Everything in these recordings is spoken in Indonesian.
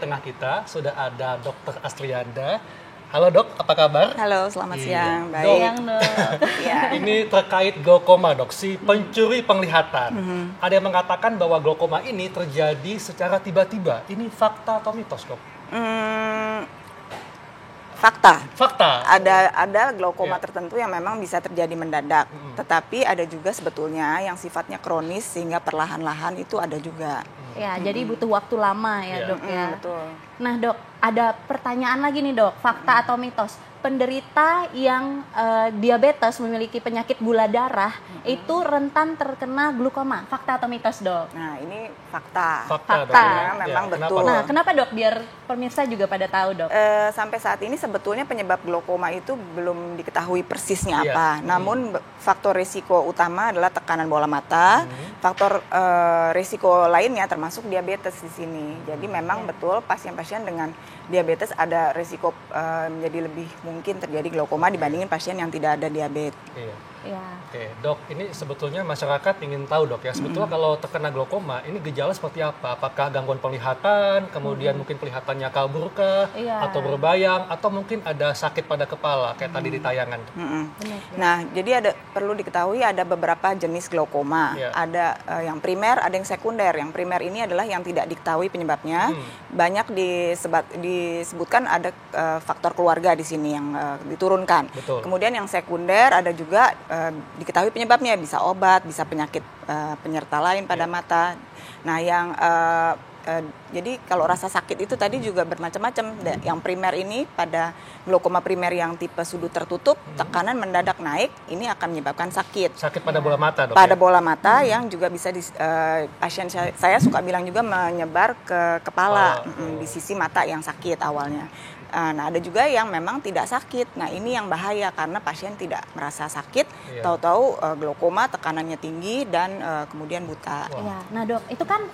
tengah kita sudah ada Dr. Astrianda. Halo dok, apa kabar? Halo, selamat siang. Dok, Baik. ya. Ini terkait glaukoma dok, si pencuri penglihatan. Ada yang mengatakan bahwa glaukoma ini terjadi secara tiba-tiba. Ini fakta atau mitos dok? Fakta. Ada glaukoma tertentu yang memang bisa terjadi mendadak. Tetapi ada juga sebetulnya yang sifatnya kronis sehingga perlahan-lahan itu ada juga. Ya, jadi butuh waktu lama ya dok ya. Betul. Nah dok, ada pertanyaan lagi nih dok, fakta atau mitos? Penderita yang diabetes memiliki penyakit gula darah itu rentan terkena glaukoma, fakta atau mitos dok? Nah ini fakta. Fakta. Ya, memang betul. Nah kenapa dok? Biar pemirsa juga pada tahu dok. Sampai saat ini sebetulnya penyebab glaukoma itu belum diketahui persisnya apa. Namun faktor risiko utama adalah tekanan bola mata. Faktor risiko lainnya termasuk diabetes di sini. Jadi memang betul pasien-pasien dengan diabetes ada risiko menjadi lebih mungkin terjadi glaukoma dibandingin pasien yang tidak ada diabetes. Iya. Oke, dok, ini sebetulnya masyarakat ingin tahu dok ya, sebetulnya kalau terkena glaukoma ini gejala seperti apa? Apakah gangguan penglihatan, kemudian mungkin penglihatannya kabur kah, atau berbayang, atau mungkin ada sakit pada kepala kayak tadi di tayangan? Nah, jadi perlu diketahui ada beberapa jenis glaukoma. Ada yang primer, ada yang sekunder. Yang primer ini adalah yang tidak diketahui penyebabnya. Banyak disebutkan ada faktor keluarga di sini yang diturunkan. Betul. Kemudian yang sekunder ada juga diketahui penyebabnya, bisa obat, bisa penyakit penyerta lain pada mata. Nah, yang jadi kalau rasa sakit itu tadi juga bermacam-macam. Yang primer ini pada glaukoma primer yang tipe sudut tertutup, tekanan mendadak naik, ini akan menyebabkan sakit. Sakit pada bola mata dok? Pada bola mata yang juga bisa pasien saya suka bilang juga menyebar ke kepala, di sisi mata yang sakit awalnya. Nah, ada juga yang memang tidak sakit. Nah, ini yang bahaya karena pasien tidak merasa sakit, tahu-tahu glaukoma tekanannya tinggi dan kemudian buta. Iya. Nah, dok, itu kan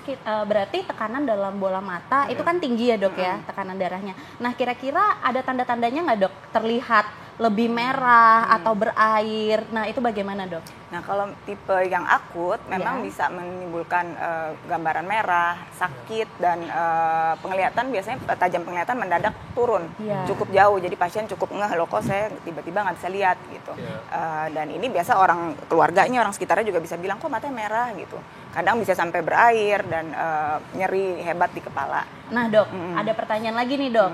berarti tekanan dalam bola mata itu kan tinggi ya, dok ya, tekanan darahnya. Nah, kira-kira ada tanda-tandanya nggak, dok? Terlihat lebih merah atau berair. Nah, itu bagaimana, dok? Nah, kalau tipe yang akut memang bisa menimbulkan gambaran merah, sakit, dan penglihatan biasanya tajam penglihatan mendadak turun cukup jauh. Jadi pasien cukup ngeh, loh kok saya tiba-tiba nggak bisa lihat gitu. Dan ini biasa orang keluarganya, orang sekitarnya juga bisa bilang kok matanya merah gitu. Kadang bisa sampai berair dan nyeri hebat di kepala. Nah dok, ada pertanyaan lagi nih dok,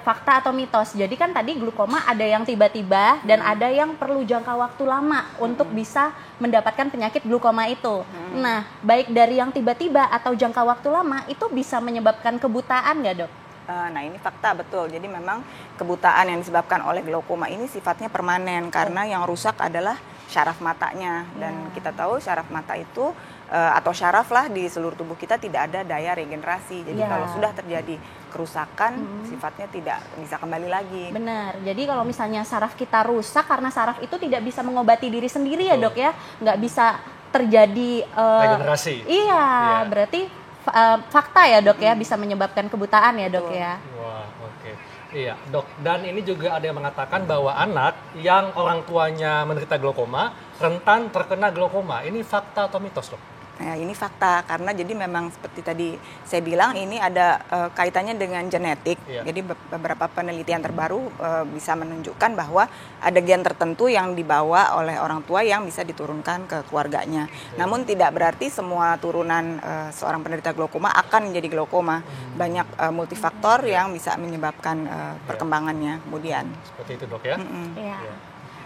fakta atau mitos? Jadi kan tadi glaukoma ada yang tiba-tiba dan ada yang perlu jangka waktu lama untuk bisa mendapatkan penyakit glaukoma itu. Nah, baik dari yang tiba-tiba atau jangka waktu lama itu bisa menyebabkan kebutaan nggak dok? Nah, ini fakta betul. Jadi memang kebutaan yang disebabkan oleh glaukoma ini sifatnya permanen karena yang rusak adalah syaraf matanya. Dan kita tahu syaraf mata itu atau syaraf lah di seluruh tubuh kita tidak ada daya regenerasi. Jadi kalau sudah terjadi kerusakan sifatnya tidak bisa kembali lagi. Benar. Jadi kalau misalnya saraf kita rusak karena saraf itu tidak bisa mengobati diri sendiri ya dok ya, nggak bisa terjadi regenerasi. Iya, berarti fakta ya dok ya bisa menyebabkan kebutaan ya dok ya. Wah, oke. Iya dok, dan ini juga ada yang mengatakan bahwa anak yang orang tuanya menderita glaukoma rentan terkena glaukoma. Ini fakta atau mitos dok? Nah, ini fakta karena jadi memang seperti tadi saya bilang ini ada kaitannya dengan genetik. Jadi beberapa penelitian terbaru bisa menunjukkan bahwa ada gen tertentu yang dibawa oleh orang tua yang bisa diturunkan ke keluarganya. Namun tidak berarti semua turunan seorang penderita glaukoma akan menjadi glaukoma. Banyak multifaktor yang bisa menyebabkan perkembangannya kemudian. Seperti itu dok ya?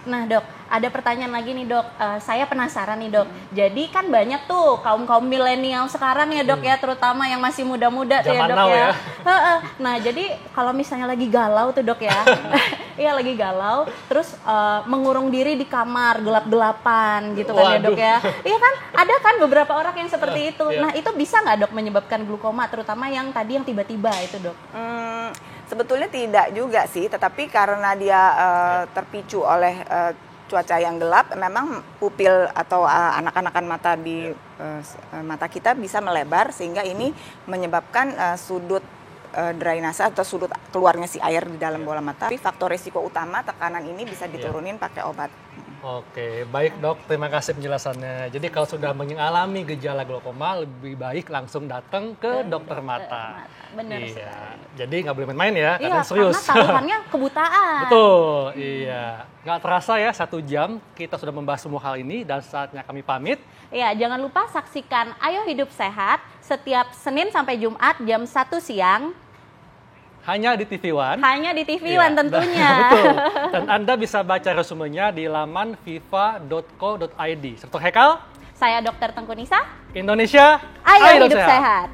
Nah dok, ada pertanyaan lagi nih dok, saya penasaran nih dok, jadi kan banyak tuh kaum milenial sekarang ya dok ya, terutama yang masih muda-muda tuh ya dok ya. Nah jadi kalau misalnya lagi galau tuh dok ya, iya lagi galau, terus mengurung diri di kamar gelap-gelapan gitu kan ya dok ya. Iya kan, ada kan beberapa orang yang seperti itu. Nah itu bisa nggak dok menyebabkan glaukoma, terutama yang tadi yang tiba-tiba itu dok? Sebetulnya tidak juga sih, tetapi karena dia terpicu oleh cuaca yang gelap, memang pupil atau anak-anakan mata di mata kita bisa melebar sehingga ini menyebabkan sudut drainase atau sudut keluarnya si air di dalam bola mata. Tapi faktor risiko utama tekanan ini bisa diturunin pakai obat. Oke, baik dok, terima kasih penjelasannya. Jadi kalau sudah mengalami gejala glaukoma, lebih baik langsung datang ke dokter mata. Benar iya. Jadi nggak boleh main-main ya, iya, karena serius. Karena taruhannya kebutaan. Betul, iya. Nggak terasa ya 1 jam kita sudah membahas semua hal ini dan saatnya kami pamit. Iya, jangan lupa saksikan Ayo Hidup Sehat setiap Senin sampai Jumat jam 1 siang. Hanya di TV One. Hanya di TV One tentunya. Betul. Dan Anda bisa baca resumenya di laman viva.co.id. Serta Hekal. Saya Dr. Tengku Nisa. Indonesia, Ayo Hidup Sehat.